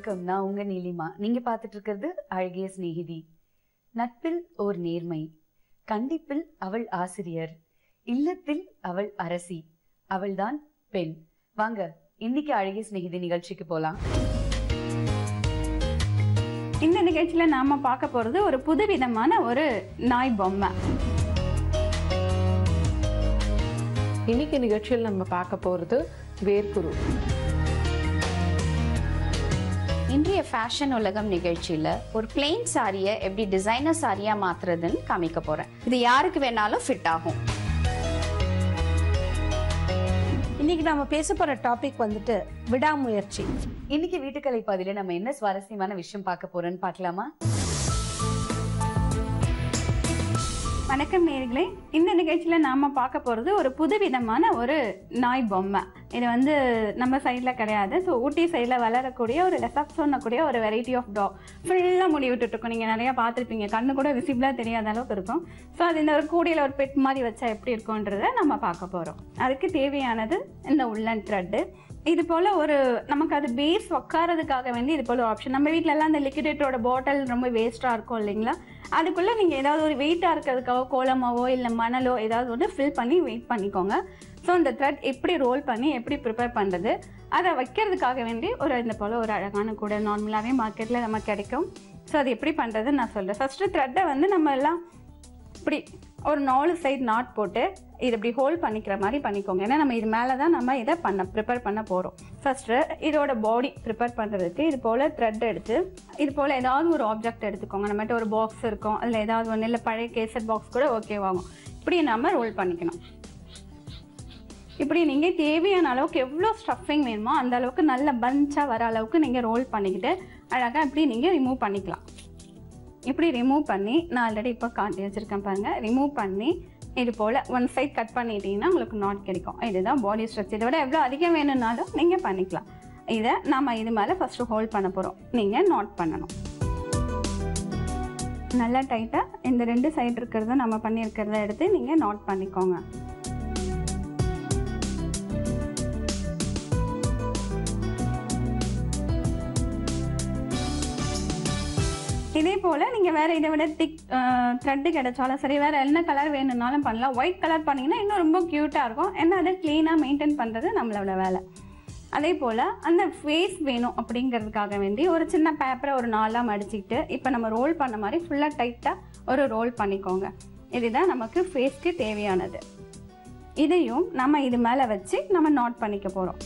Welcome. நான் உங்க நீலிமா. நீங்க பார்த்துட்டு இருக்கிறது அழகிய சிநேகிதி. நட்பில் ஓர் நேர்மை, கண்டிப்பில் அவள் ஆசிரியர், இல்லத்தில் அவள் அரசி, அவள்தான் பெண். வாங்க இன்னைக்கு அழகிய சிநேகிதி நிகழ்ச்சிக்கு போலாம். இந்த நிகழ்ச்சியில நாம பார்க்க போறது ஒரு புதுவிதமான ஒரு நாய் பொம்மை. இன்னைக்கு நிகழ்ச்சியில் நம்ம பார்க்க போறது வேர்க்குரு. இன்றைய ஃபேஷன் உலகம் நிகழ்ச்சியில ஒரு பிளெயின் சாரியை எப்படி டிசைனர் சாரியா மாத்துறதுன்னு காமிக்க போறேன். இது யாருக்கு வேணாலும் ஃபிட் ஆகும். இன்னைக்கு நம்ம பேச போற டாபிக் வந்துட்டு விடாமுயற்சி. இன்னைக்கு வீட்டுக்கலை பாதியில நம்ம என்ன சுவாரஸ்யமான விஷயம் பார்க்க போறோம்னு பார்க்கலாமா? வணக்கம் நேயர்களே, இந்த நிகழ்ச்சியில நாம பார்க்க போறது ஒரு புதுவிதமான ஒரு நாய் பொம்மை. இது வந்து நம்ம சைட்ல கிடையாது. ஸோ ஊட்டி சைட்ல வளரக்கூடிய ஒரு லெசாப்சோன்னக்கூடிய ஒரு வெரைட்டி ஆஃப் டாக். ஃபுல்லா முடி விட்டுட்டு இருக்கும். நீங்க நிறைய பார்த்துருப்பீங்க. கண்ணு கூட விசிபிளா தெரியாத அளவுக்கு இருக்கும். ஸோ அது இந்த ஒரு கூடையில ஒரு பெட் மாதிரி வச்சா எப்படி இருக்கும்ன்றத நம்ம பார்க்க போறோம். அதுக்கு தேவையானது இந்த உள்ளன் த்ரெட்டு. இது போல ஒரு நமக்கு அது பேஸ் உட்காரதுக்காக வேண்டி இது போல ஒரு ஆப்ஷன். நம்ம வீட்டில எல்லாம் அந்த லிக்விடேட்டரோட பாட்டில் ரொம்ப வேஸ்டா இருக்கும் இல்லைங்களா? அதுக்குள்ள நீங்க ஏதாவது ஒரு வெயிட்டா இருக்கிறதுக்காக கோலமாவோ இல்லை மணலோ ஏதாவது ஒன்று ஃபில் பண்ணி வெயிட் பண்ணிக்கோங்க. ஸோ இந்த த்ரெட் எப்படி ரோல் பண்ணி எப்படி ப்ரிப்பேர் பண்ணுறது அதை வைக்கிறதுக்காக வேண்டி ஒரு இந்த போல் ஒரு அழகான கூட நார்மலாகவே மார்க்கெட்டில் நமக்கு கிடைக்கும். ஸோ அது எப்படி பண்ணுறதுன்னு நான் சொல்கிறேன். ஃபஸ்ட்டு த்ரெட்டை வந்து நம்ம எல்லாம் இப்படி ஒரு 4 சைட் நாட் போட்டு இது இப்படி ஹோல்ட் பண்ணிக்கிற மாதிரி பண்ணிக்கோங்க. ஏன்னா நம்ம இது மேலே தான் நம்ம இதை ப்ரிப்பேர் பண்ண போகிறோம். ஃபஸ்ட்டு இதோட பாடி ப்ரிப்பேர் பண்ணுறதுக்கு இது போல் த்ரெட் எடுத்து இது போல் ஏதாவது ஒரு ஆப்ஜெக்ட் எடுத்துக்கோங்க. நம்மகிட்ட ஒரு பாக்ஸ் இருக்கும், அதில் ஏதாவது ஒன்று இல்லை பழைய கேசட் பாக்ஸ் கூட ஓகேவாகும். இப்படி நம்ம ரோல் பண்ணிக்கணும். இப்படி நீங்கள் தேவையான அளவுக்கு எவ்வளோ ஸ்டஃபிங் வேணுமோ அந்த அளவுக்கு நல்ல பஞ்சாக வர அளவுக்கு நீங்கள் ரோல் பண்ணிக்கிட்டு அழகாக இப்படி நீங்கள் ரிமூவ் பண்ணிக்கலாம். இப்படி ரிமூவ் பண்ணி நான் ஆல்ரெடி இப்போ காட்டி வச்சுருக்கேன் பாருங்கள். ரிமூவ் பண்ணி இது போல் ஒன் சைட் கட் பண்ணிட்டீங்கன்னா உங்களுக்கு நாட் கிடைக்கும். இதுதான் பாடி ஸ்ட்ரக்சர். இதை விட எவ்வளோ அதிகம் வேணும்னாலும் நீங்கள் பண்ணிக்கலாம். இதை நம்ம இது மேலே ஃபஸ்ட்டு ஹோல்ட் பண்ண போகிறோம். நீங்கள் நாட் பண்ணணும் நல்லா டைட்டாக. இந்த 2 சைடு இருக்கிறத நம்ம பண்ணியிருக்கிறத எடுத்து நீங்கள் நாட் பண்ணிக்கோங்க. இதே போல் நீங்கள் வேறு இதை விட திக் த்ரெட்டு கிடைச்சாலும் சரி, வேறு என்ன கலர் வேணும்னாலும் பண்ணலாம். ஒயிட் கலர் பண்ணிங்கன்னா இன்னும் ரொம்ப க்யூட்டாக இருக்கும். ஏன்னா அதை க்ளீனாக மெயின்டைன் பண்ணுறது நம்மளோட வேலை. அதே போல் அந்த ஃபேஸ் வேணும் அப்படிங்கிறதுக்காக வேண்டி ஒரு சின்ன பேப்பரை ஒரு 4ஆக மடிச்சுக்கிட்டு இப்போ நம்ம ரோல் பண்ண மாதிரி ஃபுல்லாக டைட்டாக ஒரு ரோல் பண்ணிக்கோங்க. இதுதான் நமக்கு ஃபேஸ்க்கு தேவையானது. இதையும் நம்ம இது மேலே வச்சு நம்ம நாட் பண்ணிக்க போகிறோம்.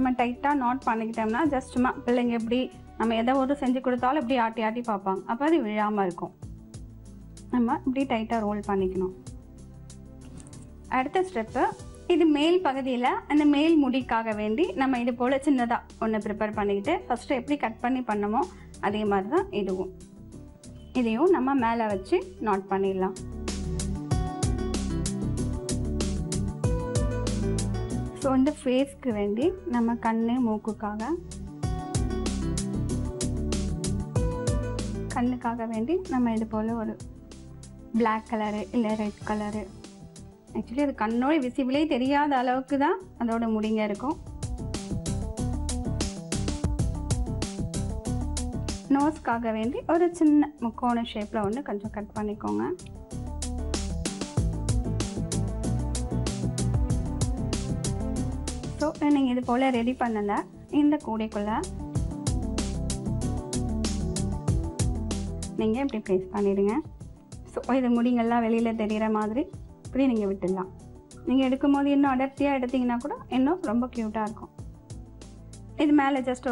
நம்ம டைட்டாக நாட் பண்ணிக்கிட்டோம்னா ஜஸ்ட் சும்மா பிள்ளைங்க எப்படி நம்ம எதை ஒரு செஞ்சு கொடுத்தாலும் இப்படி ஆட்டி ஆட்டி பார்ப்பாங்க. அப்போ அது விழாமல் இருக்கும். நம்ம இப்படி டைட்டாக ரோல் பண்ணிக்கணும். அடுத்த ஸ்டெப்பு, இது மேல் பகுதியில் அந்த மேல் முடிக்காக வேண்டி நம்ம இது போல் சின்னதாக ஒன்று ப்ரிப்பேர் பண்ணிக்கிட்டு ஃபஸ்ட்டு எப்படி கட் பண்ணி பண்ணமோ அதே மாதிரி தான் இதையும் நம்ம மேலே வச்சு நாட் பண்ணிடலாம். ஸோ இந்த ஃபேஸ்க்கு வேண்டி நம்ம கண்ணு கண்ணுக்காக வேண்டி நம்ம இது போல் ஒரு பிளாக் கலரு இல்லை ரெட் கலரு, ஆக்சுவலி அது கண்ணோட விசிபிளே தெரியாத அளவுக்கு தான் அதோட முடிங்க இருக்கும். நோஸ்க்காக வேண்டி ஒரு சின்ன முக்கோண ஷேப்பில் ஒன்று கொஞ்சம் கட் பண்ணிக்கோங்க. ஸோ நீங்கள் இது போல் ரெடி பண்ணலை இந்த கூடைக்குள்ளே நீங்கள் இப்படி ப்ளேஸ் பண்ணிவிடுங்க. ஸோ இது முடிங்கெல்லாம் வெளியில் தெரிகிற மாதிரி இப்படி நீங்கள் விட்டுடலாம். நீங்கள் எடுக்கும் போது இன்னும் அடர்த்தியாக எடுத்திங்கன்னா கூட இன்னும் ரொம்ப க்யூட்டாக இருக்கும். இது மேலே ஜஸ்ட்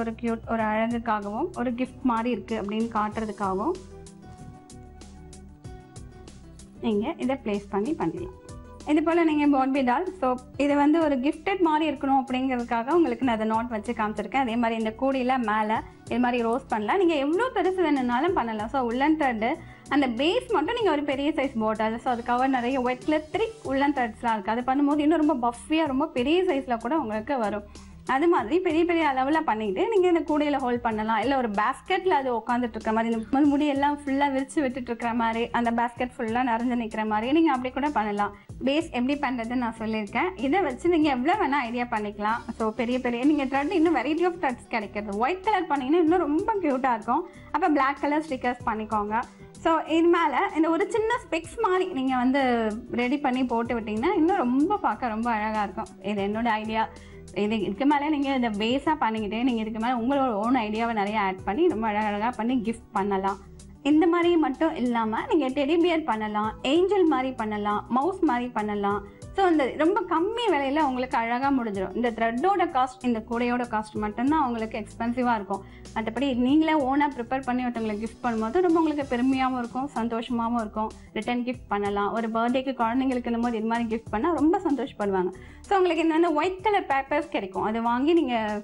ஒரு அழகுக்காகவும் ஒரு கிஃப்ட் மாதிரி இருக்குது அப்படின்னு காட்டுறதுக்காகவும் நீங்கள் இதை ப்ளேஸ் பண்ணிடலாம். இது போல் நீங்கள் பார்பி டால். ஸோ இது வந்து ஒரு கிஃப்டட் மாதிரி இருக்கணும் அப்படிங்கிறதுக்காக உங்களுக்கு நான் அதை நாட் வச்சு காமிச்சிருக்கேன். அதே மாதிரி இந்த கூடையில் மேலே இது மாதிரி ரோஸ் பண்ணலாம். நீங்கள் எவ்வளோ பெருசு வேணும்னாலும் பண்ணலாம். ஸோ உள்ளன் த்ரெட்டு அந்த பேஸ் மட்டும் நீங்கள் ஒரு பெரிய சைஸ் பாட்டில். ஸோ அதுக்காக நிறைய ஒயிட்ல 3 உள்ளன் த்ரெட்ஸ்லாம் இருக்குது. அது பண்ணும்போது இன்னும் ரொம்ப பஃபியாக ரொம்ப பெரிய சைஸில் கூட உங்களுக்கு வரும். அது மாதிரி பெரிய பெரிய அளவில் பண்ணிக்கிட்டு நீங்கள் இந்த கூடையில் ஹோல்ட் பண்ணலாம். இல்லை ஒரு பேஸ்கெட்டில் அது உட்காந்துட்டு இருக்கிற மாதிரி, இந்த முடியெல்லாம் ஃபுல்லாக விரித்து விட்டுட்டு இருக்கிற மாதிரி, அந்த பேஸ்கெட் ஃபுல்லாக நிறைஞ்சு நிற்கிற மாதிரி நீங்கள் அப்படி கூட பண்ணலாம். பேஸ் எப்படி பண்ணுறதுன்னு நான் சொல்லியிருக்கேன். இதை வச்சு நீங்கள் எவ்வளோ வேணால் ஐடியா பண்ணிக்கலாம். ஸோ பெரிய பெரிய நீங்கள் த்ரெட் இன்னும் வெரைட்டி ஆஃப் த்ரெட்ஸ் கிடைக்கிறது. ஒயிட் கலர் பண்ணிங்கன்னா இன்னும் ரொம்ப க்யூட்டாக இருக்கும். அப்போ பிளாக் கலர் ஸ்டிக்கர்ஸ் பண்ணிக்கோங்க. ஸோ இது மேலே இந்த ஒரு சின்ன ஸ்பெக்ஸ் மாதிரி நீங்கள் வந்து ரெடி பண்ணி போட்டு விட்டிங்கன்னா இன்னும் ரொம்ப பார்க்க ரொம்ப அழகாக இருக்கும். இது என்னோட ஐடியா. இதுக்கு மேலே நீங்கள் இதை பேஸாக பண்ணிக்கிட்டே நீங்கள் இதுக்கு மேலே உங்களோட ஓன் ஐடியாவை நிறைய ஆட் பண்ணி ரொம்ப அழகாக பண்ணி கிஃப்ட் பண்ணலாம். இந்த மாதிரி மட்டும் இல்லாமல் நீங்கள் டெடி பியர் பண்ணலாம், ஏஞ்சல் மாதிரி பண்ணலாம், மவுஸ் மாதிரி பண்ணலாம். ஸோ இந்த ரொம்ப கம்மி விலையில் உங்களுக்கு அழகாக முடிஞ்சிடும். இந்த த்ரெட்டோட காஸ்ட், இந்த கூடையோட காஸ்ட் மட்டும்தான் உங்களுக்கு எக்ஸ்பென்சிவாக இருக்கும். மற்றபடி நீங்களே ஓனாக ப்ரிப்பேர் பண்ணி ஒருத்தவங்களுக்கு கிஃப்ட் பண்ணும்போது ரொம்ப உங்களுக்கு பெருமையாகவும் இருக்கும், சந்தோஷமாகவும் இருக்கும். ரிட்டன் கிஃப்ட் பண்ணலாம். ஒரு பர்த்டேக்கு குழந்தைங்களுக்கு இருக்கும்போது இது மாதிரி கிஃப்ட் பண்ணால் ரொம்ப சந்தோஷப்படுவாங்க. ஸோ உங்களுக்கு இந்த ஒயிட் கலர் பேப்பர்ஸ் கிடைக்கும். அதை வாங்கி நீங்கள்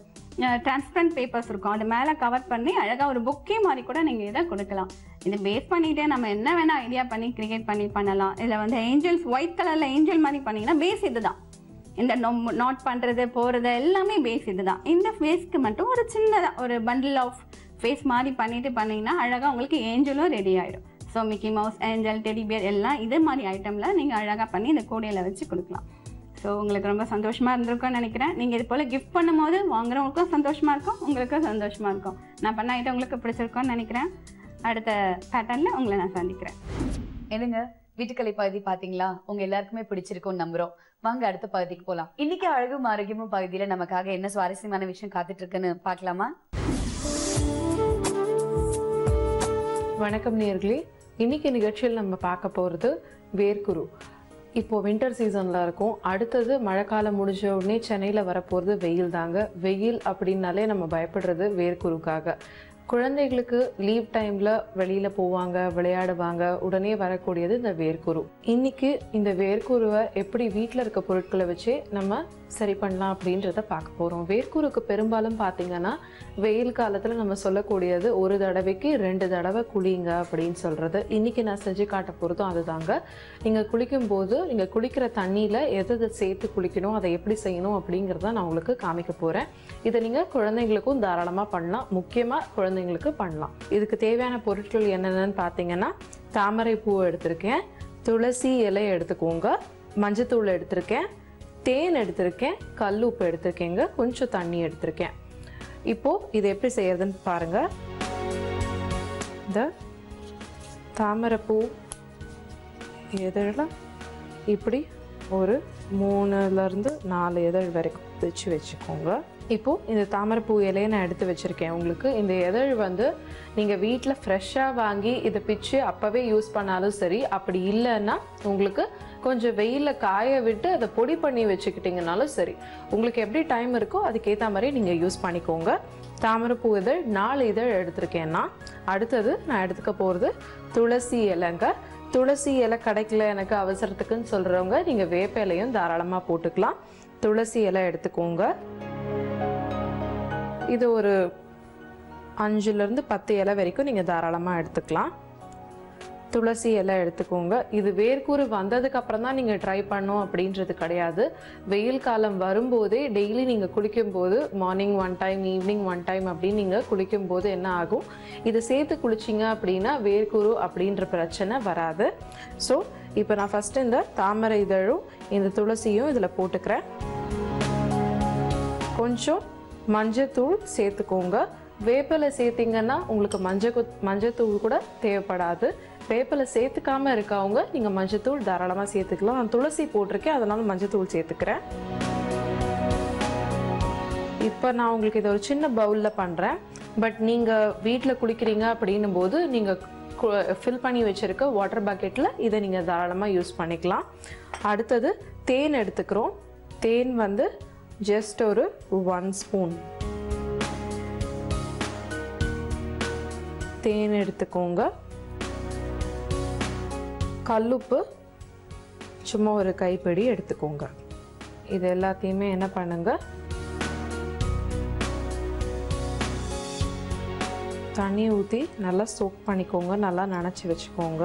டிரான்ஸ்பரண்ட் பேப்பர்ஸ் இருக்கும், அது மேலே கவர் பண்ணி அழகாக ஒரு புக்கே மாதிரி கூட நீங்கள் இதை கொடுக்கலாம். இது பேஸ் பண்ணிகிட்டே நம்ம என்ன வேணால் ஐடியா பண்ணி கிரியேட் பண்ணலாம். இதில் வந்து ஏஞ்சல்ஸ் ஒயிட் கலரில் ஏஞ்சல் மாதிரி பண்ணிங்கன்னா பேஸ் இது தான். இந்த நாட் பண்ணுறது போகிறது எல்லாமே பேஸ் இது தான். இந்த ஃபேஸ்க்கு மட்டும் ஒரு சின்னதாக ஒரு பண்டில் ஆஃப் ஃபேஸ் மாதிரி பண்ணிட்டு பண்ணிங்கன்னா அழகாக உங்களுக்கு ஏஞ்சலும் ரெடி ஆகிடும். So Mickey mouse, angel, teddy bear எல்லாம் இதே மாதிரி ஐட்டமில் நீங்கள் அழகாக பண்ணி இந்த கூடையில் வச்சு கொடுக்கலாம். ஸோ உங்களுக்கு ரொம்ப சந்தோஷமாக இருந்திருக்கும்னு நினைக்கிறேன். நீங்கள் இது போல் கிஃப்ட் பண்ணும்போது வாங்குறவங்களுக்கும் சந்தோஷமாக இருக்கும், உங்களுக்கும் சந்தோஷமாக இருக்கும். நான் பண்ண ஐட்டம் உங்களுக்கு பிடிச்சிருக்கோன்னு நினைக்கிறேன். அடுத்த பேட்டர்னில் உங்களை நான் சந்திக்கிறேன். என்னங்க, வீட்டுக்கலை பகுதி பாத்தீங்களா? உங்க எல்லாருக்குமே பிடிச்சிருக்கும்னு நம்புறோம். வாங்க அடுத்த பகுதிக்கு போலாம். இன்னைக்கு அழகும் ஆரோக்கியமும் பகுதியில நமக்காக என்ன சுவாரஸ்யமான விஷயம் காத்துட்டு இருக்குன்னு பார்க்கலாமா? வணக்கம் நேயர்களே. இன்னைக்கு நிகழ்ச்சியில் நம்ம பார்க்க போகிறது வேர்க்குரு. இப்போது வின்டர் சீசனில் இருக்கும். அடுத்தது மழைக்காலம் முடிஞ்ச உடனே சென்னையில் வரப்போகிறது வெயில் தாங்க. வெயில் அப்படின்னாலே நம்ம பயப்படுறது வேர்க்குருக்காக. குழந்தைகளுக்கு லீவ் டைமில் வெளியில் போவாங்க, விளையாடுவாங்க, உடனே வரக்கூடியது இந்த வேர்க்குரு. இன்றைக்கி இந்த வேர்க்குருவை எப்படி வீட்டில் இருக்க பொருட்களை வச்சே நம்ம சரி பண்ணலாம் அப்படின்றத பார்க்க போகிறோம். வேர்க்குருக்கு பெரும்பாலும் பார்த்திங்கன்னா வெயில் காலத்தில் நம்ம சொல்லக்கூடியது ஒரு தடவைக்கு 2 தடவை குளிங்க அப்படின்னு சொல்கிறது. இன்றைக்கி நான் செஞ்சு காட்ட போகிறதும் அதுதாங்க. நீங்கள் குளிக்கும்போது நீங்கள் குளிக்கிற தண்ணியில் எதை சேர்த்து குளிக்கணும், அதை எப்படி செய்யணும் அப்படிங்கிறத நான் உங்களுக்கு காமிக்க போகிறேன். இதை நீங்கள் குழந்தைங்களுக்கும் தாராளமாக பண்ணலாம், முக்கியமாக குழந்தைங்களுக்கு பண்ணலாம். இதுக்கு தேவையான பொருட்கள் என்னென்னு பார்த்தீங்கன்னா, தாமரை பூ எடுத்திருக்கேன், துளசி இலை எடுத்துக்கோங்க, மஞ்சத்தூள் எடுத்திருக்கேன், தேன் எடுத்திருக்கேன், கல் உப்பு எடுத்திருக்கேங்க, கொஞ்சம் தண்ணி எடுத்திருக்கேன். இப்போது இது எப்படி செய்யறதுன்னு பாருங்கள். இந்த தாமரைப்பூ இதழில் இப்படி ஒரு 3லேருந்து 4 இதழ் வரைக்கும் பிரித்து வச்சுக்கோங்க. இப்போது இந்த தாமரைப்பூ இலையை நான் எடுத்து வச்சுருக்கேன். உங்களுக்கு இந்த இதழ் வந்து நீங்கள் வீட்டில் ஃப்ரெஷ்ஷாக வாங்கி இதை பிச்சு அப்போவே யூஸ் பண்ணாலும் சரி, அப்படி இல்லைன்னா உங்களுக்கு கொஞ்சம் வெயிலில் காய விட்டு அதை பொடி பண்ணி வச்சுக்கிட்டிங்கனாலும் சரி. உங்களுக்கு எப்படி டைம் இருக்கோ அதுக்கேற்ற மாதிரி நீங்கள் யூஸ் பண்ணிக்கோங்க. தாமரைப்பூ இதழ் 4 இதழ் எடுத்திருக்கேன்னா, அடுத்தது நான் எடுத்துக்க போகிறது துளசி இலைங்க. துளசி இலை கிடைக்கல எனக்கு அவசரத்துக்குன்னு சொல்கிறவங்க நீங்கள் வேப்ப இலையும் தாராளமாக போட்டுக்கலாம். துளசி இலை எடுத்துக்கோங்க. இது ஒரு 5லேருந்து 10 இலை வரைக்கும் நீங்கள் தாராளமாக எடுத்துக்கலாம். துளசி இலை எடுத்துக்கோங்க. இது வேர்க்குரு வந்ததுக்கு அப்புறம் தான் நீங்கள் ட்ரை பண்ணோம் அப்படின்றது கிடையாது. வெயில் காலம் வரும்போதே டெய்லி நீங்கள் குளிக்கும்போது மார்னிங் 1 டைம், ஈவினிங் 1 டைம் அப்படின்னு நீங்கள் குளிக்கும்போது என்ன ஆகும், இதை சேர்த்து குளிச்சிங்க அப்படின்னா வேர்க்குரு அப்படின்ற பிரச்சனை வராது. ஸோ இப்போ நான் ஃபஸ்ட்டு இந்த தாமரை இதழும் இந்த துளசியும் இதில் போட்டுக்கிறேன். கொஞ்சம் மஞ்சத்தூள் சேர்த்துக்கோங்க. வேப்பிலை சேர்த்திங்கன்னா உங்களுக்கு மஞ்சத்தூள் கூட தேவைப்படாது. வேப்பிலை சேர்த்துக்காம இருக்கவங்க நீங்கள் மஞ்சத்தூள் தாராளமாக சேர்த்துக்கலாம். நான் துளசி போட்டிருக்கேன், அதனால மஞ்சத்தூள் சேர்த்துக்கிறேன். இப்போ நான் உங்களுக்கு இதை ஒரு சின்ன பவுலில் பண்ணுறேன். பட் நீங்கள் வீட்டில் குளிக்கிறீங்க அப்படின்னும் போது நீங்கள் ஃபில் பண்ணி வச்சுருக்க வாட்டர் பக்கெட்டில் இதை நீங்கள் தாராளமாக யூஸ் பண்ணிக்கலாம். அடுத்தது தேன் எடுத்துக்கிறோம். தேன் வந்து ஜஸ்ட் ஒரு 1 ஸ்பூன் தேன் எடுத்துக்கோங்க. கல்லுப்பு சும்மா ஒரு கைப்பிடி எடுத்துக்கோங்க. இது எல்லாத்தையுமே என்ன பண்ணுங்க, தண்ணி ஊற்றி நல்லா சோக் பண்ணிக்கோங்க, நல்லா நனைச்சி வச்சுக்கோங்க.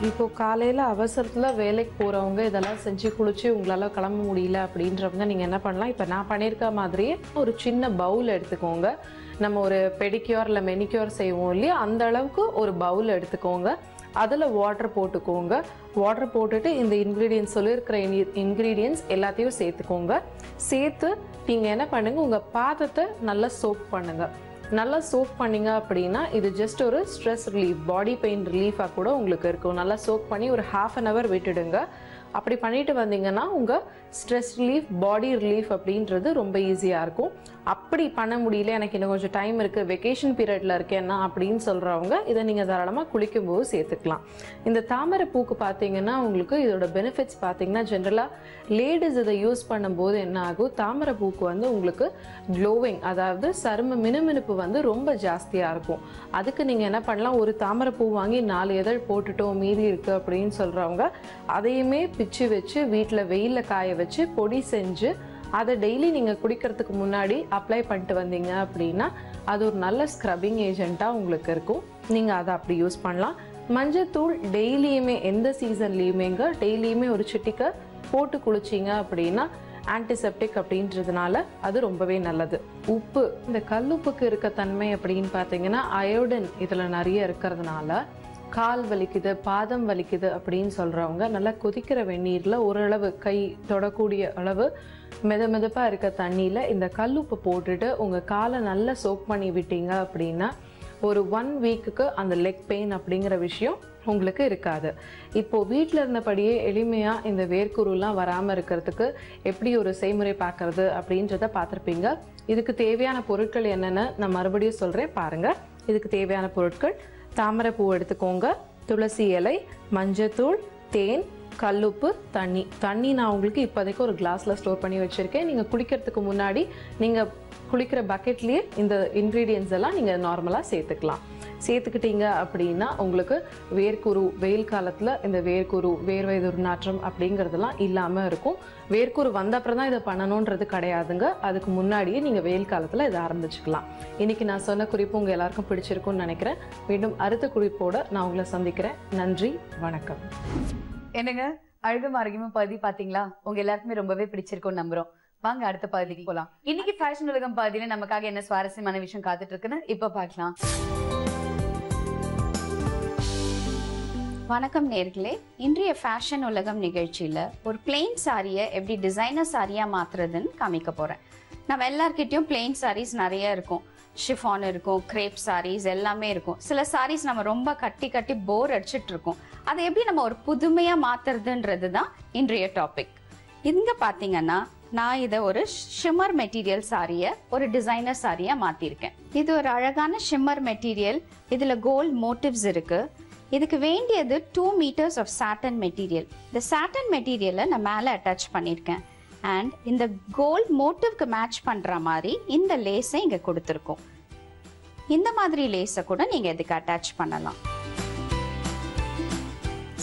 இப்போ காலையில் அவசரத்தில் வேலைக்கு போகிறவங்க இதெல்லாம் செஞ்சு குளிச்சு உங்களால் கிளம்ப முடியல அப்படின்றவங்க நீங்கள் என்ன பண்ணலாம், இப்போ நான் பண்ணியிருக்க மாதிரியே ஒரு சின்ன பவுல் எடுத்துக்கோங்க. நம்ம ஒரு பெடிக்யூர் இல்லை மெனிக்யூர் செய்வோம் இல்லையா, அந்த அளவுக்கு ஒரு பவுல் எடுத்துக்கோங்க. அதில் வாட்டர் போட்டுக்கோங்க. வாட்டர் போட்டுட்டு இந்த இன்க்ரீடியன்ஸ் சொல்லியிருக்கிற இன்க்ரீடியன்ஸ் எல்லாத்தையும் சேர்த்துக்கோங்க. சேர்த்து நீங்கள் என்ன பண்ணுங்கள், உங்கள் பாதத்தை நல்லா சோப் பண்ணுங்கள். நல்லா சோக் பண்ணிங்க அப்படின்னா இது ஜஸ்ட் ஒரு ஸ்ட்ரெஸ் ரிலீஃப், பாடி பெயின் ரிலீஃபாக கூட உங்களுக்கு இருக்கும். நல்லா சோக் பண்ணி ஒரு 1/2 an hour விட்டுடுங்க. அப்படி பண்ணிட்டு வந்தீங்கன்னா உங்கள் ஸ்ட்ரெஸ் ரிலீஃப், பாடி ரிலீஃப் அப்படின்றது ரொம்ப ஈஸியாக இருக்கும். அப்படி பண்ண முடியல, எனக்கு இன்னும் கொஞ்சம் டைம் இருக்குது, வெக்கேஷன் பீரியடில் இருக்கேன்னா அப்படின்னு சொல்கிறவங்க இதை நீங்கள் தாராளமாக குளிக்கும்போது சேர்த்துக்கலாம். இந்த தாமரை பூக்கு பார்த்தீங்கன்னா உங்களுக்கு இதோட பெனிஃபிட்ஸ் பார்த்தீங்கன்னா ஜென்ரலாக லேடிஸ் இதை யூஸ் பண்ணும்போது என்ன ஆகும், தாமரை பூக்கு வந்து உங்களுக்கு க்ளோவிங், அதாவது சரும மினுமினுப்பு வந்து ரொம்ப ஜாஸ்தியாக இருக்கும். அதுக்கு நீங்கள் என்ன பண்ணலாம், ஒரு தாமரை பூ வாங்கி 4 இதழ் போட்டுட்டோம் மீதி இருக்குது அப்படின்னு சொல்கிறவங்க அதையுமே பிச்சு வச்சு வீட்டில் வெயிலில் காய வச்சு பொடி செஞ்சு அதை டெய்லி நீங்கள் குடிக்கிறதுக்கு முன்னாடி அப்ளை பண்ணிட்டு வந்தீங்க அப்படின்னா அது ஒரு நல்ல ஸ்க்ரப்பிங் ஏஜென்ட்டாக உங்களுக்கு இருக்கும். நீங்கள் அதை அப்படி யூஸ் பண்ணலாம். மஞ்சத்தூள் டெய்லியுமே எந்த சீசன்லேயுமேங்க டெய்லியுமே ஒரு சிட்டிக்கை போட்டு குளிச்சிங்க அப்படின்னா ஆன்டிசெப்டிக் அப்படின்றதுனால அது ரொம்பவே நல்லது. உப்பு, இந்த கல்லுப்புக்கு இருக்க தன்மை அப்படின்னு பார்த்தீங்கன்னா அயோடின் இதில் நிறைய இருக்கிறதுனால கால் வலிக்குது, பாதம் வலிக்குது அப்படின்னு சொல்கிறவங்க நல்லா கொதிக்கிற வெந்நீரில் ஓரளவு கை தொடக்கூடிய அளவு மெதப்பாக இருக்க தண்ணியில் இந்த கல்லுப்பு போட்டுட்டு உங்கள் காலை நல்லா சோக் பண்ணி விட்டீங்க அப்படின்னா ஒரு 1 வீக்குக்கு அந்த லெக் பெயின் அப்படிங்கிற விஷயம் உங்களுக்கு இருக்காது. இப்போது வீட்டில் இருந்தபடியே எளிமையாக இந்த வேர்க்குருலாம் வராமல் இருக்கிறதுக்கு எப்படி ஒரு செய்முறை பார்க்குறது அப்படின்றத பார்த்துருப்பீங்க. இதுக்கு தேவையான பொருட்கள் என்னென்னு நான் மறுபடியும் சொல்கிறேன் பாருங்கள். இதுக்கு தேவையான பொருட்கள்: தாமரை பூ எடுத்துக்கோங்க, துளசி இலை, மஞ்சத்தூள், தேன், கல்லுப்பு, தண்ணி நான் உங்களுக்கு இப்போதைக்கு ஒரு கிளாஸில் ஸ்டோர் பண்ணி வச்சுருக்கேன். நீங்கள் குளிக்கிறதுக்கு முன்னாடி நீங்கள் குளிக்கிற பக்கெட்லேயே இந்த இன்க்ரீடியன்ஸ் எல்லாம் நீங்கள் நார்மலாக சேர்த்துக்கிட்டீங்க அப்படின்னா உங்களுக்கு வேர்க்குரு, வெயில் காலத்தில் இந்த வேர்க்குரு, வேர்வை துர்நாற்றம் அப்படிங்கிறதெல்லாம் இல்லாமல் இருக்கும். வேர்க்குரு வந்த அப்புறம் தான் இதை பண்ணணுன்றது கிடையாதுங்க, அதுக்கு முன்னாடியே நீங்கள் வெயில் காலத்தில் இதை ஆரம்பிச்சுக்கலாம். இன்றைக்கி நான் சொன்ன குறிப்பு உங்கள் எல்லாருக்கும் பிடிச்சிருக்கும்னு நினைக்கிறேன். மீண்டும் அடுத்த குறிப்போடு நான் உங்களை சந்திக்கிறேன். நன்றி, வணக்கம். என்னங்க, அழகும் ஆரோக்கியமும் பகுதி பாத்தீங்களா? உங்க எல்லாருக்குமே ரொம்பவே பிடிச்சிருக்கும்னு நம்புறோம். வாங்க அடுத்த பகுதிக்கு போலாம். இன்னைக்கு ஃபேஷன் உலகம் பகுதியில நமக்காக என்ன சுவாரஸ்யமான விஷயம் காத்துட்டு இருக்குன்னு இப்ப பார்க்கலாம். வணக்கம் நேர்களே, இன்றைய ஃபேஷன் உலகம் நிகழ்ச்சியில ஒரு பிளெயின் சாரியை எப்படி டிசைனர் சாரியா மாத்துறதுன்னு காமிக்க போறேன். நம்ம எல்லார்கிட்டயும் பிளெயின் சாரீஸ் நிறைய இருக்கும். ஷிஃபான் இருக்கும், கிரேப் சாரீஸ் எல்லாமே இருக்கும். சில சாரீஸ் நம்ம ரொம்ப கட்டி போர் அடிச்சிட்டு இருக்கோம். அதை எப்படி நம்ம ஒரு புதுமையா மாத்துறதுன்றது தான் இன்றைய டாபிக். இங்க பாத்தீங்கன்னா நான் இதை ஒரு ஷிம்மர் மெட்டீரியல் சாரியை ஒரு டிசைனர் சாரியா மாத்திருக்கேன். இது ஒரு அழகான ஷிம்மர் மெட்டீரியல். இதுல கோல்ட் மோட்டிவ்ஸ் இருக்கு. இதுக்கு வேண்டியது 2 meters ஆஃப் சாட்டன் மெட்டீரியல். இந்த சாட்டன் மெட்டீரியலை நான் மேலே அட்டாச் பண்ணியிருக்கேன். அண்ட் இந்த கோல்ட் மோட்டிவ்க்கு மேட்ச் பண்ற மாதிரி இந்த லேஸை இங்க கொடுத்துருக்கோம். இந்த மாதிரி லேஸை கூட நீங்க இதுக்கு அட்டாச் பண்ணலாம்.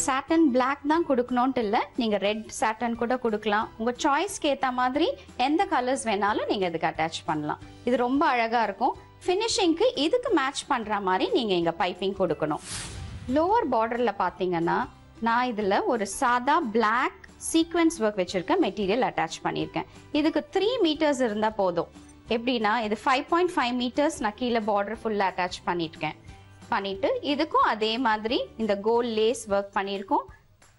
சாட்டன் பிளாக் தான் கொடுக்கணும்ட்டு இல்லை, நீங்க ரெட் சாட்டன் கூட கொடுக்கலாம். உங்க சாய்ஸ்க்கு ஏற்ற மாதிரி எந்த கலர்ஸ் வேணாலும் நீங்க இதுக்கு அட்டாச் பண்ணலாம். இது ரொம்ப அழகா இருக்கும். ஃபினிஷிங்க்கு இதுக்கு மேட்ச் பண்ற மாதிரி நீங்க இங்க பைப்பிங் கொடுக்கணும். லோவர் பார்டர்ல பாத்தீங்கன்னா நான் இதுல ஒரு சாதா பிளாக் சீக்வென்ஸ் ஒர்க் வச்சிருக்க மெட்டீரியல் அட்டாச் பண்ணியிருக்கேன். இதுக்கு 3 meters இருந்தா போதும். எப்படின்னா இது 5.5 meters நான் கீழே பார்டர் ஃபுல்லா அட்டாச் பண்ணிட்டு இதுக்கும் அதே மாதிரி இந்த கோல்ட் லேஸ் ஒர்க் பண்ணியிருக்கோம்.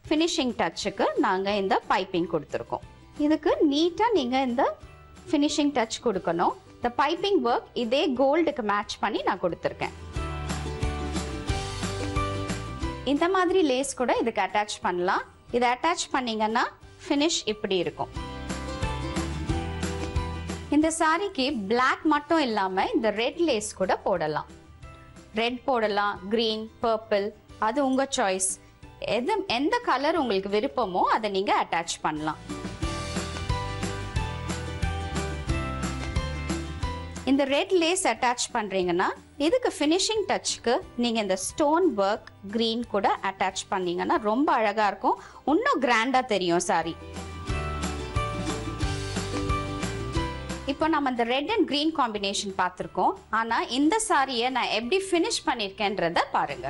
ஃபினிஷிங் டச்சுக்கு நாங்க இந்த பைப்பிங் கொடுத்துருக்கோம். இதுக்கு நீட்டா நீங்க இந்த ஃபினிஷிங் டச் கொடுக்கணும். இந்த பைப்பிங் ஒர்க் இதே கோல்டுக்கு மேட்ச் பண்ணி நான் கொடுத்துருக்கேன். இந்த மாதிரி லேஸ் கூட இதுக்கு அட்டாச் பண்ணலாம். இதை அட்டாச் பண்ணீங்கன்னா ஃபினிஷ் இப்படி இருக்கும். இந்த சாரிக்கு பிளாக் மட்டும் இல்லாம இந்த ரெட் லேஸ் கூட போடலாம். ரெட் போடலாம், கிரீன், பர்பிள், அது உங்க சாய்ஸ். எந்த கலர் உங்களுக்கு விருப்பமோ அதை நீங்க அட்டாச் பண்ணலாம். இந்த ரெட் லேஸ் அட்டாச் பண்றீங்கன்னா இதுக்கு ஃபினிஷிங் டச்சுக்கு நீங்க இந்த ஸ்டோன் ஒர்க் கிரீன் கூட அட்டாச் பண்ணீங்கன்னா ரொம்ப அழகா இருக்கும். இன்னும் கிராண்டா தெரியும் சாரி. இப்போ நம்ம இந்த ரெட் அண்ட் கிரீன் காம்பினேஷன் பார்த்துருக்கோம். ஆனா இந்த சாரியை நான் எப்படி ஃபினிஷ் பண்ணிருக்கேன்றத பாருங்க.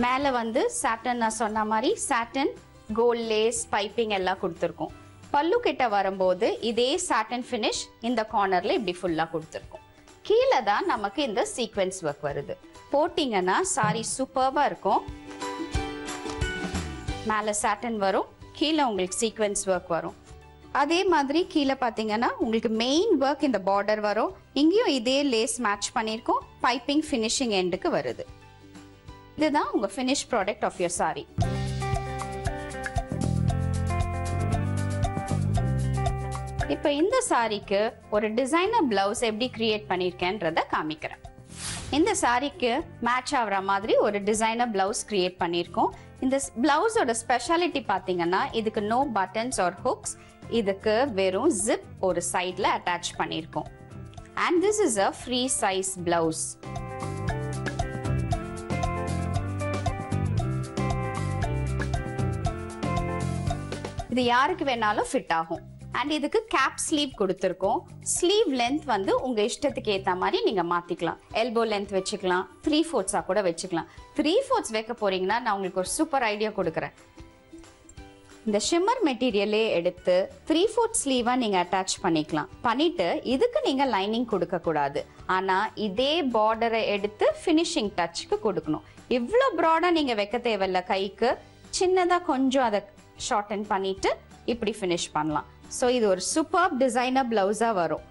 மேல வந்து சாட்டன், நான் சொன்ன மாதிரி சாட்டன், கோல்ட் லேஸ், பைப்பிங் எல்லாம் கொடுத்துருக்கோம். பல்லு கிட்ட வரும்போது இதே சாட்டன் ஃபினிஷ் இந்த கார்னர்ல இப்படி ஃபுல்லா கொடுத்துருக்கோம். கீழே தான் நமக்கு இந்த சீக்வென்ஸ் ஒர்க் வருது. போட்டிங்கன்னா சாரி சூப்பர்பாக இருக்கும். மேலே சாட்டன் வரும், கீழே உங்களுக்கு சீக்வென்ஸ் ஒர்க் வரும். அதே மாதிரி கீழே பார்த்தீங்கன்னா உங்களுக்கு மெயின் ஒர்க் இந்த பார்டர் வரும். இங்கேயும் இதே லேஸ் மேட்ச் பண்ணியிருக்கோம். பைப்பிங் ஃபினிஷிங் எண்டுக்கு வருது. இதுதான் உங்கள் finish product of your sari. இப்போ இந்த சாரிக்கு ஒரு டிசைனர் பிளவுஸ் எப்படி கிரியேட் பண்ணியிருக்கேன்றத காமிக்கிறேன். இந்த சாரிக்கு மேட்ச் ஆகிற மாதிரி ஒரு டிசைனர் பிளவுஸ் கிரியேட் பண்ணியிருக்கோம். இந்த பிளவுஸோட ஸ்பெஷாலிட்டி பார்த்தீங்கன்னா இதுக்கு நோ பட்டன்ஸ் ஆர் ஹுக்ஸ். இதுக்கு வெறும் ஜிப் ஒரு சைடில் அட்டாச் பண்ணியிருக்கோம். And this is a free size blouse. இது யாருக்கு வேணாலும் ஃபிட் ஆகும். அண்ட் இதுக்கு கேப் ஸ்லீவ் கொடுத்துருக்கோம். ஸ்லீவ் லென்த் வந்து உங்க இஷ்டத்துக்கு ஏற்ற மாதிரி நீங்க மாத்திக்கலாம். எல்போ லென்த் வச்சுக்கலாம், 3/4 கூட வச்சுக்கலாம். 3/4 வைக்க போறீங்கன்னா நான் உங்களுக்கு ஒரு சூப்பர் ஐடியா கொடுக்குறேன். இந்த ஷிம்மர் மெட்டீரியலே எடுத்து 3/4 ஸ்லீவா நீங்க அட்டாச் பண்ணிக்கலாம். பண்ணிட்டு இதுக்கு நீங்க லைனிங் கொடுக்க கூடாது. ஆனா இதே பார்டரை எடுத்து ஃபினிஷிங் டச்சுக்கு கொடுக்கணும். இவ்வளோ ப்ராடா நீங்க வைக்க தேவையில்ல. கைக்கு சின்னதா கொஞ்சம் அதை ஷார்டன் பண்ணிட்டு இப்படி ஃபினிஷ் பண்ணலாம். ஸோ இது ஒரு சூப்பர் டிசைனர் பிளவுஸா வரும்.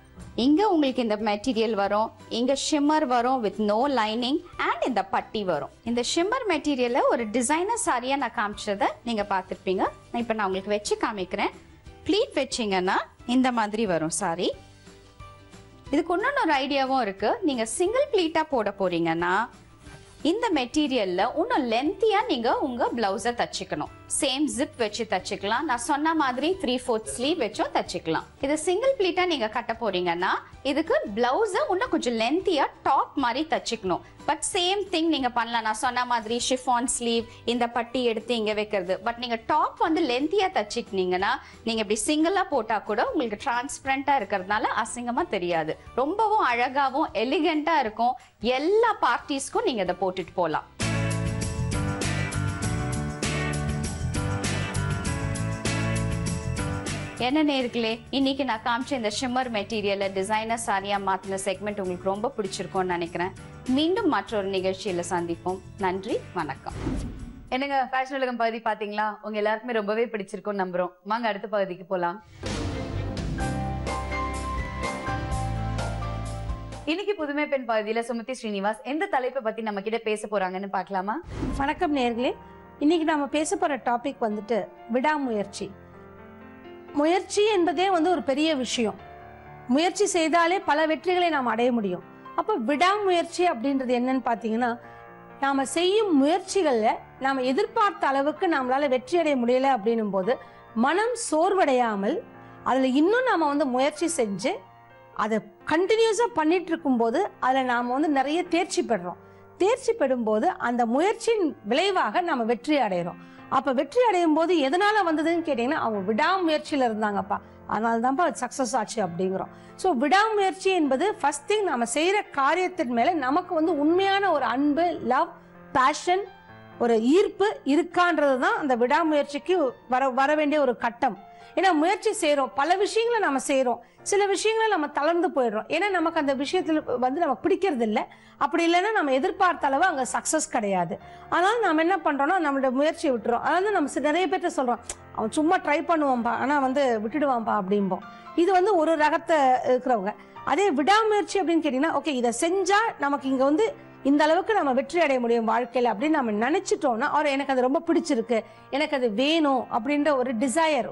இங்க உங்களுக்கு இந்த மெட்டீரியல் வரும், இங்க ஷிம்மர் வரும் வித் நோ லைனிங், அண்ட் இந்த பட்டி வரும். இந்த ஷிம்மர் மெட்டீரியலை ஒரு டிசைனர் சாரியா நான் காமிச்சதை நீங்க பார்த்துருப்பீங்க. இப்போ நான் உங்களுக்கு வச்சு காமிக்கிறேன். ப்ளீட் வச்சிங்கன்னா இந்த மாதிரி வரும் சாரி. இதுக்கு இன்னொன்று ஐடியாவும் இருக்கு. நீங்க சிங்கிள் ப்ளீட்டா போட போறீங்கன்னா இந்த மெட்டீரியல்ல இன்னும் லென்த்தியா நீங்க உங்க பிளவுஸை தச்சுக்கணும். சேம் ஜிப் வச்சு தச்சுக்கலாம். நான் சொன்ன மாதிரி 3/4 ஸ்லீவ் வச்சும் தச்சுக்கலாம். இது சிங்கிள் ப்ளீட்டா நீங்க கட்ட போறீங்கன்னா இதுக்கு பிளவுஸை இன்னும் கொஞ்சம் லென்த்தியா டாப் மாதிரி தச்சுக்கணும். பட் சேம் திங் நீங்க பண்ணலாம். நான் சொன்ன மாதிரி ஷிஃபான் ஸ்லீவ், இந்த பட்டி எடுத்து இங்க வைக்கிறது. பட் நீங்க டாப் வந்து லென்த்தியா தச்சுக்கிட்டீங்கன்னா நீங்க இப்படி சிங்கிளா போட்டா கூட உங்களுக்கு டிரான்ஸ்பரண்டா இருக்கிறதுனால அசிங்கமா தெரியாது. ரொம்பவும் அழகாவும் எலிகண்டா இருக்கும். எல்லா பார்ட்டிஸ்க்கும் நீங்க இதை போட்டுட்டு போகலாம். என்ன நேர்களே, இன்னைக்கு நான் காமிச்ச இந்த ஷிம்மர் மெட்டீரியலை டிசைனர் சாரியா மாத்தின செக்மெண்ட் உங்களுக்கு ரொம்ப பிடிச்சிருக்கும்னு நினைக்கிறேன். மீண்டும் மற்றொரு நிகழ்ச்சியில சந்திப்போம். நன்றி, வணக்கம். என்னங்க, ஃபேஷன் உலகம் பகுதி பாத்தீங்களா? உங்க எல்லாருக்குமே ரொம்பவே பிடிச்சிருக்கும் நம்புறோம். வாங்க அடுத்த பகுதிக்கு போலாம். இன்னைக்கு புதுமை பெண் பகுதியில சுமதி ஸ்ரீனிவாஸ் எந்த தலைப்பை பத்தி நம்ம கிட்ட பேச போறாங்கன்னு பார்க்கலாமா? வணக்கம் நேர்களே. இன்னைக்கு நம்ம பேச போற டாபிக் வந்துட்டு விடாமுயற்சி. முயற்சி என்பதே வந்து ஒரு பெரிய விஷயம். முயற்சி செய்தாலே பல வெற்றிகளை நாம் அடைய முடியும். அப்போ விடாமுயற்சி அப்படின்றது என்னன்னு பார்த்தீங்கன்னா, நாம் செய்யும் முயற்சிகளில் நாம் எதிர்பார்த்த அளவுக்கு நம்மளால வெற்றி அடைய முடியலை அப்படின்னும் போது மனம் சோர்வடையாமல் அதில் இன்னும் நாம் வந்து முயற்சி செஞ்சு அதை கண்டினியூஸாக பண்ணிட்டு இருக்கும்போது அதில் நாம் வந்து நிறைய தேர்ச்சி பெறுறோம். தேர்ச்சி பெறும்போது அந்த முயற்சியின் விளைவாக நம்ம வெற்றி அடைகிறோம். அப்போ வெற்றி அடையும் போது எதனால வந்ததுன்னு கேட்டிங்கன்னா, அவங்க விடாமுயற்சியில் இருந்தாங்கப்பா, அதனால தான்ப்பா சக்ஸஸ் ஆச்சு அப்படிங்கிறோம். ஸோ விடாமுயற்சி என்பது ஃபர்ஸ்ட் திங், நம்ம செய்கிற காரியத்தின் மேலே நமக்கு வந்து உண்மையான ஒரு அன்பு, லவ், பேஷன், ஒரு ஈர்ப்பு இருக்கான்றது தான் அந்த விடாமுயற்சிக்கு வர வேண்டிய ஒரு கட்டம். ஏன்னா முயற்சி செய்கிறோம், பல விஷயங்களை நம்ம செய்கிறோம், சில விஷயங்களை நம்ம தளர்ந்து போயிடுறோம். ஏன்னா நமக்கு அந்த விஷயத்தில் வந்து நமக்கு பிடிக்கிறது இல்லை. அப்படி இல்லைன்னா நம்ம எதிர்பார்த்த அளவு அங்கே சக்ஸஸ் கிடையாது. அதனால நம்ம என்ன பண்ணுறோம்னா நம்மளோட முயற்சியை விட்டுறோம். அதாவது நம்ம நிறைய பேர்ட்ட சொல்கிறோம், அவன் சும்மா ட்ரை பண்ணுவான்ப்பா ஆனால் வந்து விட்டுடுவான்ப்பா அப்படிம்போம். இது வந்து ஒரு ரகத்தை இருக்கிறவங்க. அதே விடாமுயற்சி அப்படின்னு கேட்டிங்கன்னா, ஓகே இதை செஞ்சால் நமக்கு இங்கே வந்து இந்த அளவுக்கு நம்ம வெற்றி அடைய முடியும் வாழ்க்கையில் அப்படின்னு நம்ம நினச்சிட்டோம்னா, எனக்கு அது ரொம்ப பிடிச்சிருக்கு, எனக்கு அது வேணும் அப்படின்ற ஒரு டிசையர்,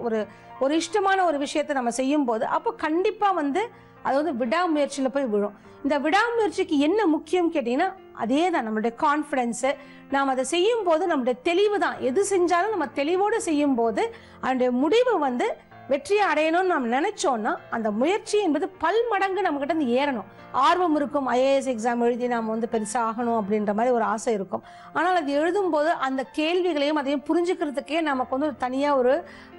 ஒரு இஷ்டமான ஒரு விஷயத்தை நம்ம செய்யும் போது அப்போ கண்டிப்பாக வந்து அது வந்து விடாமுயற்சியில் போய் விழும். இந்த விடாமுயற்சிக்கு என்ன முக்கியம் கேட்டிங்கன்னா, அதே தான் நம்மளுடைய கான்ஃபிடென்ஸு. நாம் அதை செய்யும் போது நம்மளுடைய தெளிவு தான். எது செஞ்சாலும் நம்ம தெளிவோடு செய்யும் போது அதனுடைய முடிவு வந்து வெற்றியை அடையணும்னு நம்ம நினைச்சோம்னா அந்த முயற்சி என்பது பல்மடங்கு நம்ம கிட்ட இருந்து ஏறணும். ஆர்வம் இருக்கும், ஐஏஎஸ் எக்ஸாம் எழுதி நாம் வந்து பெருசாக ஆகணும் அப்படின்ற மாதிரி ஒரு ஆசை இருக்கும். ஆனால் அது எழுதும்போது அந்த கேள்விகளையும் அதையும் புரிஞ்சுக்கிறதுக்கே நமக்கு வந்து தனியாக ஒரு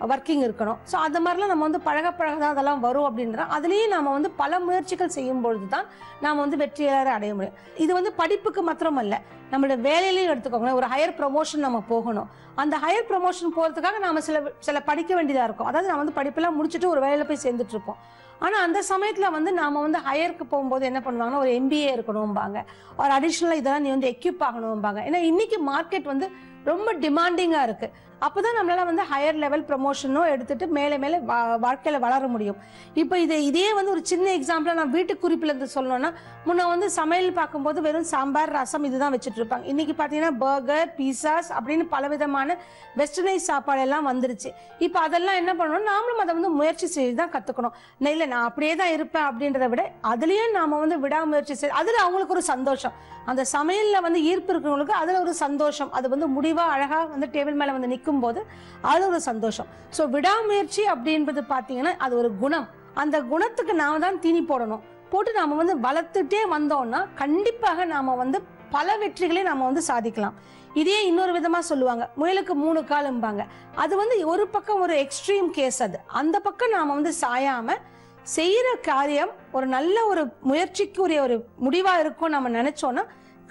ஒர்க்கிங் இருக்கணும். ஸோ அந்த மாதிரிலாம் நம்ம வந்து பழக தான் அதெல்லாம் வரும் அப்படின்ற அதுலேயும் நம்ம வந்து பல முயற்சிகள் செய்யும் பொழுது தான் நாம் வந்து வெற்றியாளரை அடைய முடியும். இது வந்து படிப்புக்கு மாத்திரம் அல்ல, நம்மளோட வேலையிலையும் எடுத்துக்கோங்களேன். ஒரு ஹையர் ப்ரொமோஷன் நம்ம போகணும். அந்த ஹையர் ப்ரொமோஷன் போகிறதுக்காக நாம் சில படிக்க வேண்டியதாக இருக்கும். அதாவது நம்ம வந்து படிப்பெல்லாம் முடிச்சுட்டு ஒரு வேலையில் போய் சேர்ந்துட்டு இருப்போம். ஆனால் அந்த சமயத்தில் வந்து நாம் வந்து ஹையருக்கு போகும்போது என்ன பண்ணுவாங்கன்னா ஒரு MBA இருக்கணும்பாங்க, ஒரு அடிஷ்னலாக இதெல்லாம் நீ வந்து எக்யூப் ஆகணும்பாங்க. ஏன்னா இன்னைக்கு மார்க்கெட் வந்து ரொம்ப டிமாண்டிங்காக இருக்குது. அப்போ தான் நம்மளால் வந்து ஹையர் லெவல் ப்ரமோஷனும் எடுத்துகிட்டு மேலே மேலே வாழ்க்கையில் வளர முடியும். இப்போ இதே வந்து ஒரு சின்ன எக்ஸாம்பிளாக நான் வீட்டு குறிப்பிலேருந்து சொல்லணும்னா, முன்ன வந்து சமையல் பார்க்கும்போது வெறும் சாம்பார் ரசம் இதுதான் வச்சுட்டு இருப்பாங்க. இன்றைக்கி பார்த்தீங்கன்னா பர்கர் பீஸாஸ் அப்படின்னு பலவிதமான வெஸ்டர்னைஸ் சாப்பாடு எல்லாம் வந்துருச்சு. இப்போ அதெல்லாம் என்ன பண்ணணும், நாமளும் அதை வந்து முயற்சி செய்து தான் கற்றுக்கணும். இல்லை நான் அப்படியே தான் இருப்பேன் அப்படின்றத விட அதுலேயும் நாம் வந்து விடாமுயற்சி செய்து அதில் அவங்களுக்கு ஒரு சந்தோஷம், அந்த சமையலில் வந்து ஈர்ப்பு இருக்கிறவங்களுக்கு அதில் ஒரு சந்தோஷம், அது வந்து முடிவாக அழகாக வந்து டேபிள் மேலே வந்து நிற்கும் போது அது ஒரு சந்தோஷம். ஸோ விடாமுயற்சி அப்படின்றது பார்த்தீங்கன்னா அது ஒரு குணம். அந்த குணத்துக்கு நாம தான் தீனி போடணும். போட்டு நாம வந்து வளர்த்துட்டே வந்தோம்னா கண்டிப்பாக நாம வந்து பல வெற்றிகளை நாம வந்து சாதிக்கலாம். இதே இன்னொரு விதமா சொல்லுவாங்க, முயலுக்கு 3 காலும்பாங்க. அது வந்து ஒரு பக்கம் ஒரு எக்ஸ்ட்ரீம் கேஸ். அது அந்த பக்கம் நாம வந்து சாயாம செய்யற காரியம் ஒரு நல்ல ஒரு முயற்சிக்குரிய ஒரு முடிவா இருக்கும் நம்ம நினைச்சோம்னா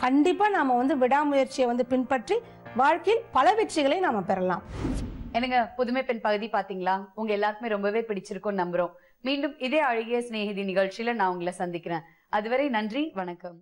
கண்டிப்பா நாம வந்து விடாமுயற்சியை வந்து பின்பற்றி வாழ்க்கையில் பல வெற்றிகளை நாம பெறலாம். என்னங்க, புதுமை பெண் பகுதி பாத்தீங்களா? உங்க எல்லாருக்குமே ரொம்பவே பிடிச்சிருக்கும்னு நம்புறோம். மீண்டும் இதே அழகிய சிநேகிதி நிகழ்ச்சியில நான் உங்களை சந்திக்கிறேன். அதுவரை நன்றி, வணக்கம்.